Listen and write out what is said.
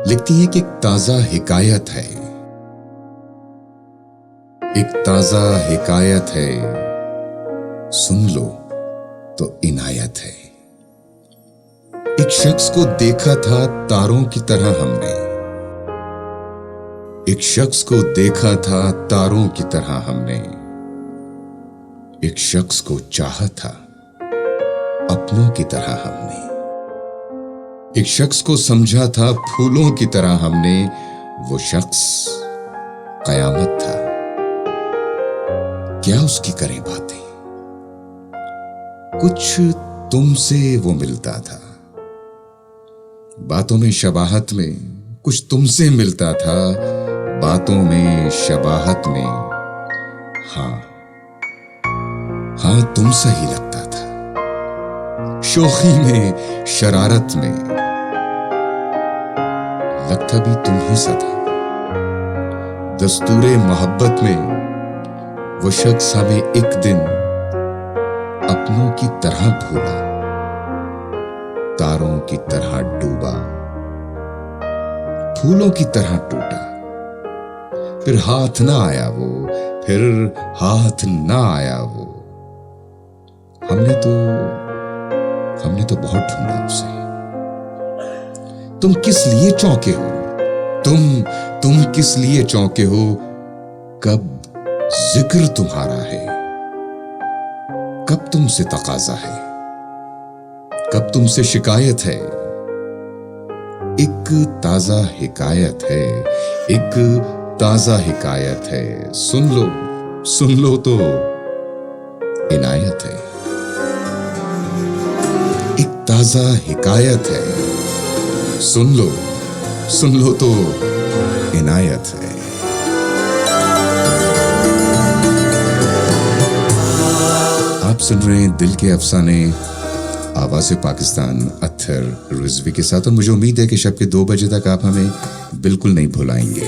लिखती है कि एक ताजा हिकायत है, एक ताजा हिकायत है, सुन लो तो इनायत है। एक शख्स को देखा था तारों की तरह हमने, एक शख्स को देखा था तारों की तरह हमने, एक शख्स को चाहा था अपनों की तरह हमने, एक शख्स को समझा था फूलों की तरह हमने, वो शख्स कयामत था। क्या उसकी करें बातें, कुछ तुमसे वो मिलता था, बातों में शबाहत में कुछ तुमसे मिलता था, बातों में शबाहत में हाँ तुमसे ही लगता था, शोखी में शरारत में लगता भी तुम ही सा था। दस्तूरे मोहब्बत में वो शख्स हमें एक दिन अपनों की तरह भूला, तारों की तरह डूबा, फूलों की तरह टूटा, फिर हाथ ना आया वो, फिर हाथ ना आया वो। हमने तो बहुत ढूंढा उसे। तुम किस लिए चौंके हो, तुम किस लिए चौंके हो, कब जिक्र तुम्हारा है, कब तुमसे तकाजा है, कब तुमसे शिकायत है। एक ताजा हिकायत है, एक ताजा हिकायत है, सुन लो तो इनायत है। एक ताजा हिकायत है, सुन लो तो इनायत है। आप सुन रहे हैं दिल के अफसाने, आवाज़े पाकिस्तान अत्थर रिजवी के साथ, और मुझे उम्मीद है कि शब के 2 बजे तक आप हमें बिल्कुल नहीं भुलाएंगे।